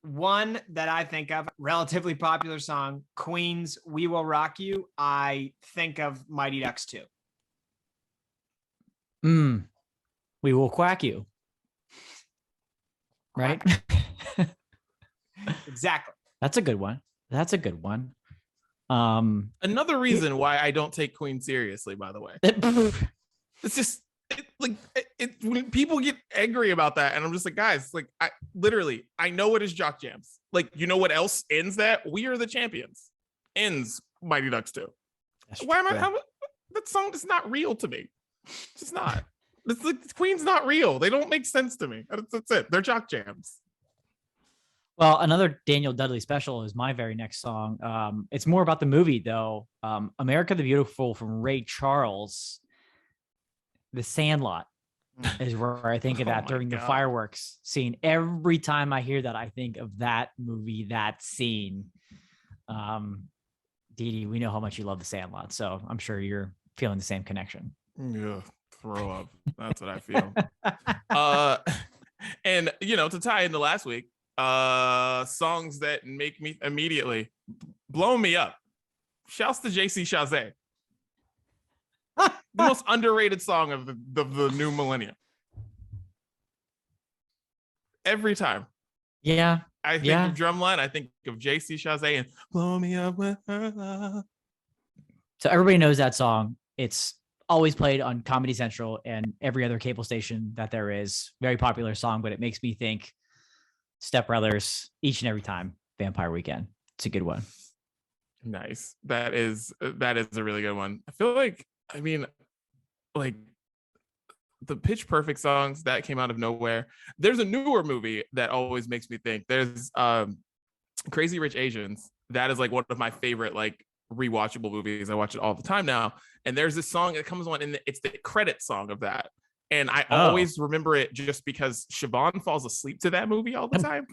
One that I think of, relatively popular song, Queen's We Will Rock You. I think of Mighty Ducks 2. We will quack you. Right? Exactly. That's a good one. Another reason why I don't take Queen seriously, by the way. It's just when people get angry about that, and I'm just like, guys, like I know it is jock jams. Like, you know what else ends that? We Are the Champions ends Mighty Ducks 2. Why am I? That song is not real to me. It's just not. It's like Queen's not real. They don't make sense to me. That's it. They're jock jams. Well, another Daniel Dudley special is my very next song. It's more about the movie, though. America the Beautiful from Ray Charles. The Sandlot is where I think of that during the fireworks scene. Every time I hear that, I think of that movie, that scene. Dee Dee, we know how much you love The Sandlot, so I'm sure you're feeling the same connection. Yeah, throw up. That's what I feel. And to tie into last week, songs that make me immediately blow me up. Shouts to JC Chazé. The most underrated song of the new millennium. Every time. Yeah. I think of Drumline. I think of JC Chazé and Blow Me Up With Her Love. So everybody knows that song. It's always played on Comedy Central and every other cable station that there is. Very popular song, but it makes me think Step Brothers each and every time. Vampire Weekend. It's a good one. Nice. That is a really good one. I feel like, the Pitch Perfect songs that came out of nowhere. There's a newer movie that always makes me think. There's Crazy Rich Asians. That is like one of my favorite rewatchable movies. I watch it all the time now. And there's this song that comes on, and it's the credit song of that. And I always remember it just because Siobhan falls asleep to that movie all the time.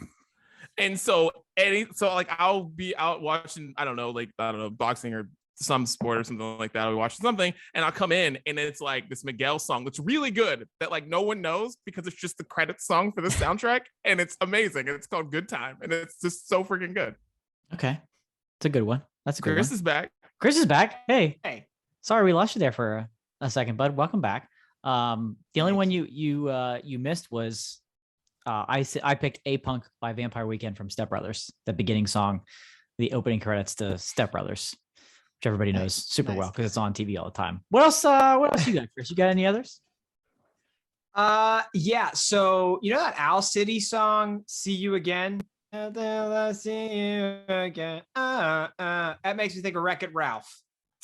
And so I'll be out watching, boxing or some sport or something like that. I'll be watching something and I'll come in and it's like this Miguel song that's really good that no one knows because it's just the credits song for the soundtrack. And it's amazing. And it's called Good Time. And it's just so freaking good. Okay. It's a good one. That's a good Chris one. Chris is back. Hey. Sorry, we lost you there for a second, bud. Welcome back. The only one you missed was I picked A Punk by Vampire Weekend from Step Brothers, the beginning song, the opening credits to Step Brothers, which everybody knows super well because it's on TV all the time. What else you got, Chris? You got any others? Yeah. So you know that Owl City song, "See You Again"? See you again. That makes me think of Wreck-It Ralph.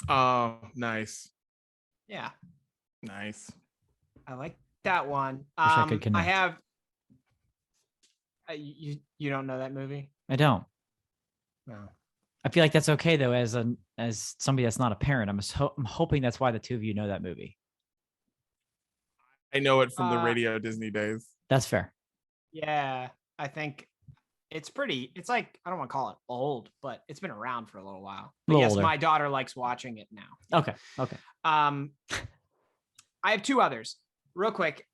Oh, nice. Yeah. Nice. I like that one. Wish I could connect. I have. You don't know that movie? I don't. No. I feel like that's okay though, as somebody that's not a parent. I'm hoping that's why the two of you know that movie. I know it from the Radio Disney days. That's fair. Yeah, I think it's I don't want to call it old, but it's been around for a little while. But yes, older. My daughter likes watching it now. Okay. I have two others real quick.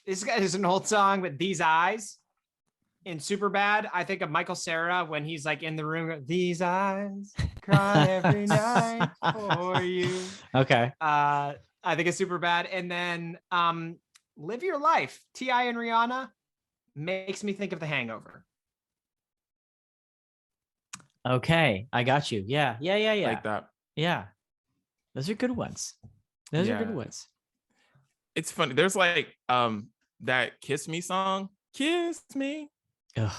This is an old song, but These Eyes in Superbad. I think of Michael Cera when he's in the room. These eyes cry every night for you. Okay. I think it's Superbad. And then Live Your Life, T.I. and Rihanna, makes me think of The Hangover. Okay, I got you. Yeah. Like that. Yeah. Those are good ones. Those are good ones. It's funny. There's that Kiss Me song. Kiss me. Ugh.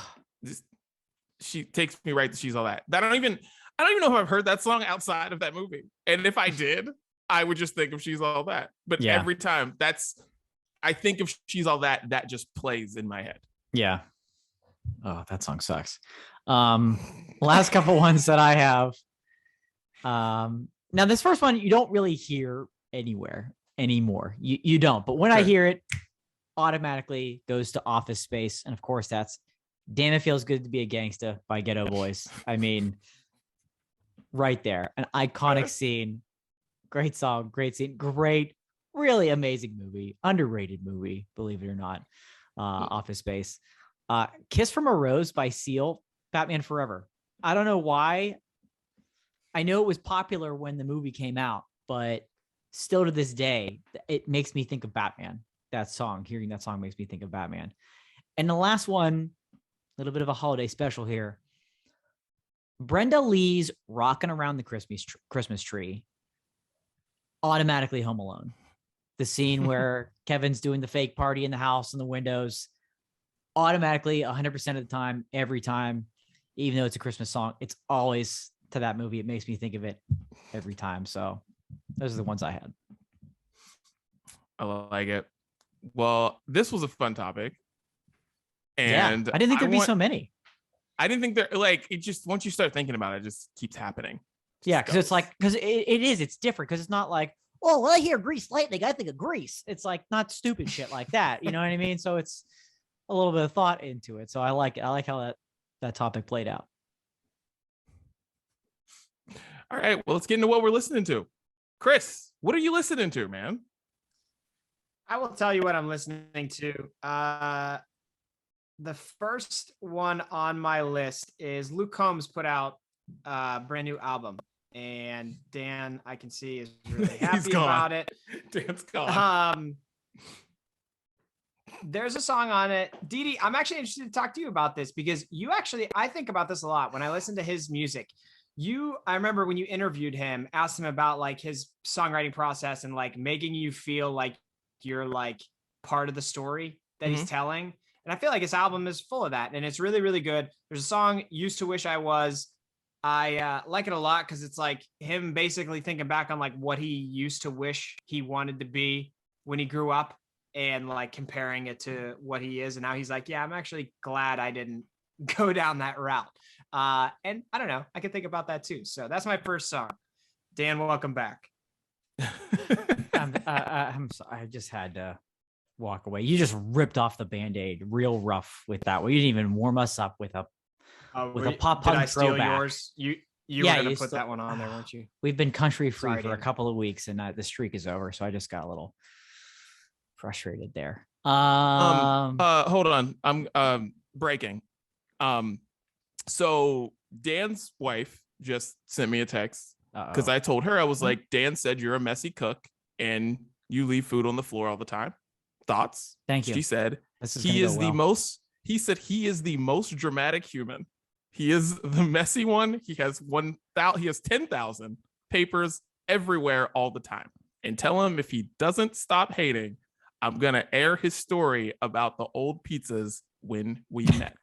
She takes me right to She's All That. I don't even know if I've heard that song outside of that movie. And if I did, I would just think of She's All That. But every time I think of She's All That, that just plays in my head. Yeah. Oh, that song sucks. Last couple ones that I have. Now this first one you don't really hear anywhere anymore. You don't, but when I hear it, automatically goes to Office Space, and of course that's Damn It Feels Good to Be a Gangsta by Ghetto Boys. I mean, right there, an iconic scene, great song, great scene, great, really amazing movie, underrated movie, believe it or not. Office Space. Kiss from a Rose by Seal, Batman Forever. I don't know why. I know it was popular when the movie came out, but still to this day, it makes me think of Batman. That song, hearing that song makes me think of Batman. And the last one, a little bit of a holiday special here. Brenda Lee's Rockin' Around the Christmas Tree. Automatically Home Alone. The scene where Kevin's doing the fake party in the house and the windows. Automatically 100% of the time, every time, even though it's a Christmas song, it's always to that movie. It makes me think of it every time. So those are the ones I had. I like it. Well, this was a fun topic. And I didn't think there'd be so many. I didn't think there, it just, once you start thinking about it, it just keeps happening. Yeah, because it's different. Because it's not like, oh, when I hear Grease Lightning, I think of Grease. It's not stupid shit like that. You know what I mean? So it's a little bit of thought into it. So I like it. I like how that topic played out. All right, well, let's get into what we're listening to. Chris, what are you listening to, man? I will tell you what I'm listening to. The first one on my list is Luke Combs put out a brand new album, and Dan, I can see, is really happy about it. Dan's gone. There's a song on it. Didi, I'm actually interested to talk to you about this because I think about this a lot when I listen to his music. I remember when you interviewed him, asked him about like his songwriting process and like making you feel like you're like part of the story that he's telling. And I feel like his album is full of that. And it's really, really good. There's a song, Used to Wish I Was. I like it a lot because it's like him basically thinking back on like what he used to wish he wanted to be when he grew up and like comparing it to what he is. And now he's like, yeah, I'm actually glad I didn't go down that route. And I don't know, I can think about that too. So that's my first song. Dan, welcome back. I'm sorry, I just had to walk away. You just ripped off the Band-Aid real rough with that one. You didn't even warm us up with a pop punk throwback. Yours? You were gonna put that one on there, weren't you? We've been country free for a couple of weeks, and the streak is over. So I just got a little frustrated there. Hold on, I'm breaking. So Dan's wife just sent me a text because I told her, I was like, Dan said you're a messy cook and you leave food on the floor all the time. Thoughts? Thank you. She said he is the most dramatic human. He is the messy one. He has 10,000 papers everywhere all the time. And tell him if he doesn't stop hating, I'm gonna air his story about the old pizzas when we met.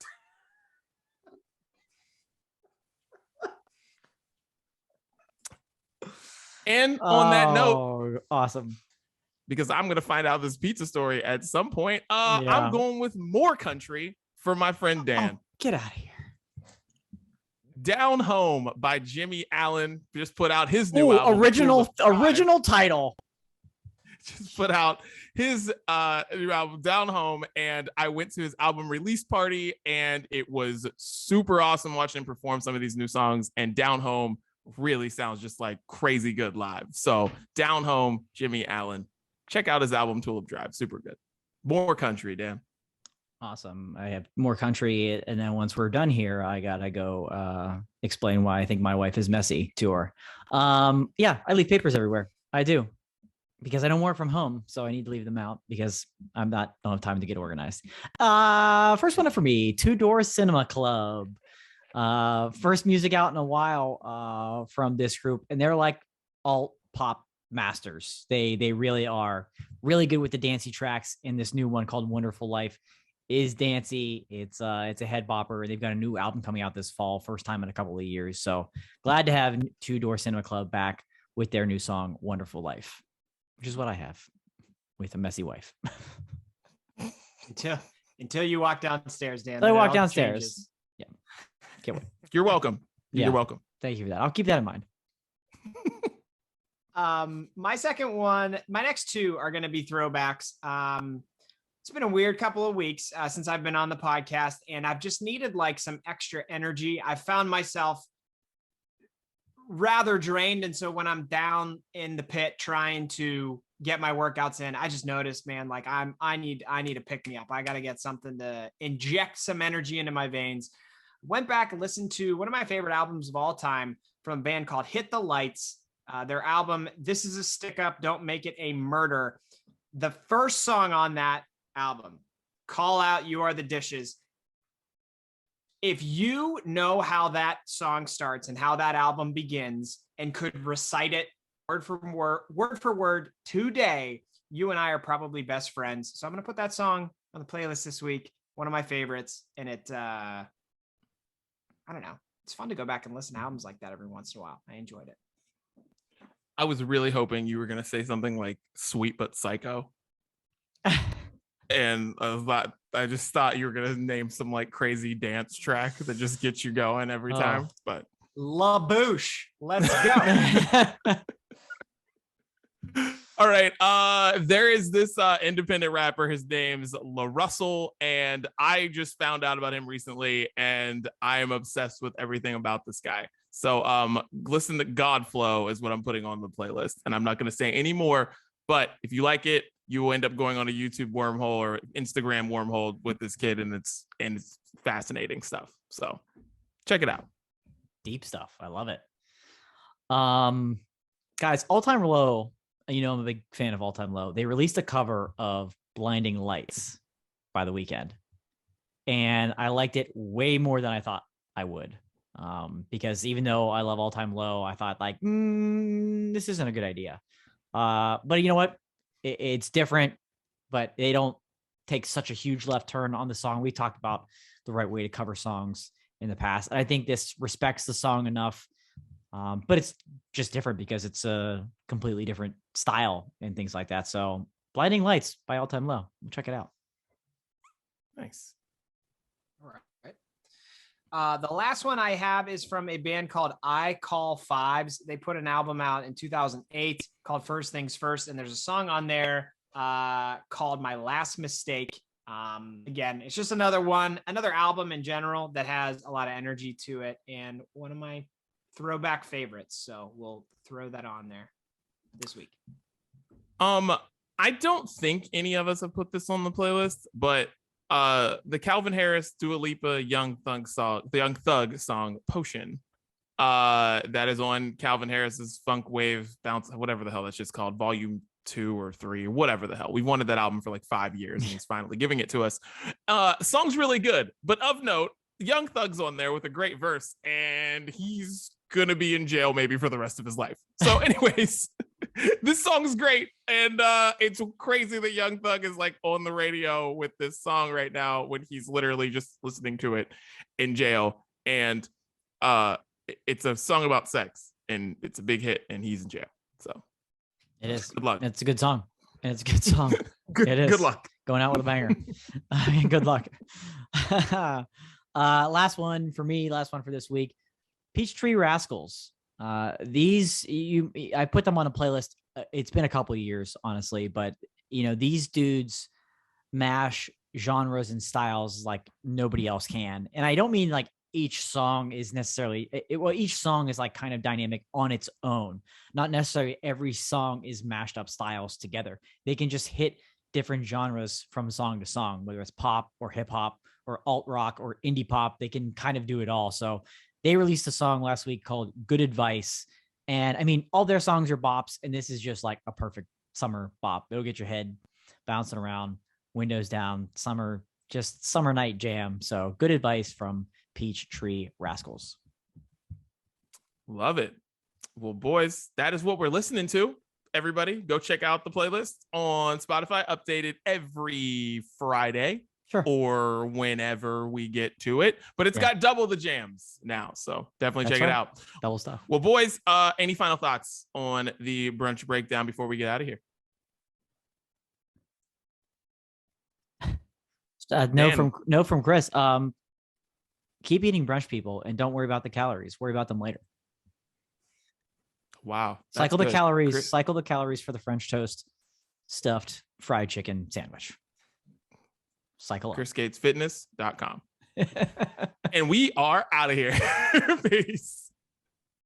And on that note, awesome. Because I'm going to find out this pizza story at some point. I'm going with more country for my friend Dan. Get out of here. Down Home by Jimmy Allen just put out his new album. Original title. Just put out his new album, Down Home, and I went to his album release party, and it was super awesome watching him perform some of these new songs, and Down Home really sounds just like crazy good live. So Down Home, Jimmy Allen. Check out his album, Tulip Drive. Super good. More country, Dan. Awesome. I have more country. And then once we're done here, I got to go explain why I think my wife is messy to her. Yeah, I leave papers everywhere. I do. Because I don't work from home. So I need to leave them out because don't have time to get organized. First one up for me, Two Door Cinema Club. First music out in a while from this group. And they're like alt pop masters. They really are really good with the dancey tracks. In this new one called Wonderful Life is dancey. It's a head bopper. They've got a new album coming out this fall, first time in a couple of years. So glad to have Two Door Cinema Club back with their new song Wonderful Life, which is what I have with a messy wife. until you walk downstairs, Dan. I walk downstairs. Changes. Yeah. Can't wait. You're welcome. Yeah. You're welcome. Thank you for that. I'll keep that in mind. My second one, my next two are going to be throwbacks. It's been a weird couple of weeks since I've been on the podcast, and I've just needed like some extra energy. I found myself rather drained. And so when I'm down in the pit trying to get my workouts in, I just noticed, man, like I need to pick me up. I got to get something to inject some energy into my veins. Went back and listened to one of my favorite albums of all time from a band called Hit the Lights. Their album, This Is a Stick Up, Don't Make It a Murder. The first song on that album, Call Out, You Are the Dishes. If you know how that song starts and how that album begins and could recite it word for word today, you and I are probably best friends. So I'm going to put that song on the playlist this week. One of my favorites. And it, I don't know. It's fun to go back and listen to albums like that every once in a while. I enjoyed it. I was really hoping you were going to say something like Sweet But Psycho. And I just thought you were going to name some like crazy dance track that just gets you going every time. But La Bouche, let's go. All right. There is this independent rapper. His name's La Russell, and I just found out about him recently, and I am obsessed with everything about this guy. So listen to Godflow is what I'm putting on the playlist, and I'm not going to say any more, but if you like it, you will end up going on a YouTube wormhole or Instagram wormhole with this kid, and it's fascinating stuff. So check it out. Deep stuff. I love it. Guys, All Time Low, you know, I'm a big fan of All Time Low. They released a cover of Blinding Lights by The Weeknd. And I liked it way more than I thought I would. Because even though I love All Time Low, I thought like, this isn't a good idea. But you know what? It's different, but they don't take such a huge left turn on the song. We talked about the right way to cover songs in the past. And I think this respects the song enough. But it's just different because it's a completely different style and things like that. So Blinding Lights by All Time Low. Check it out. Nice. All right. The last one I have is from a band called I Call Fives. They put an album out in 2008 called First Things First. And there's a song on there called My Last Mistake. Again, it's just another album in general that has a lot of energy to it. And one of my throwback favorites. So we'll throw that on there this week. I don't think any of us have put this on the playlist, but the Calvin Harris Dua Lipa Young Thug song Potion, that is on Calvin Harris's Funk Wave Bounce, whatever the hell that's just called, volume 2 or 3, whatever the hell. We've wanted that album for like 5 years and he's finally giving it to us. Song's really good, but of note, Young Thug's on there with a great verse, and he's gonna be in jail maybe for the rest of his life. So anyways, this song's great, and it's crazy that Young Thug is like on the radio with this song right now when he's literally just listening to it in jail. And it's a song about sex, and it's a big hit, and he's in jail. So it is. Good luck. It's a good song. And it's a good song. It is. Good luck. Going out with a banger. Good luck. Last one for me, last one for this week. Peachtree Rascals. I put them on a playlist. It's been a couple of years, honestly, but these dudes mash genres and styles like nobody else can. And I don't mean like each song is necessarily each song is like kind of dynamic on its own. Not necessarily every song is mashed up styles together. They can just hit different genres from song to song, whether it's pop or hip hop or alt rock or indie pop. They can kind of do it all. So they released a song last week called Good Advice. And I mean, all their songs are bops, and this is just like a perfect summer bop. It'll get your head bouncing around, windows down, summer night jam. So Good Advice from Peachtree Rascals. Love it. Well, boys, that is what we're listening to. Everybody, go check out the playlist on Spotify, updated every Friday. Sure. Or whenever we get to it, but it's got double the jams now, so definitely check it out. Double stuff. Well, boys, any final thoughts on the brunch breakdown before we get out of here? No from Chris. Keep eating brunch, people, and don't worry about the calories. Worry about them later. Wow. Cycle the calories. Chris. Cycle the calories for the French toast stuffed fried chicken sandwich. Cycle ChrisGatesFitness.com. And we are out of here. Peace.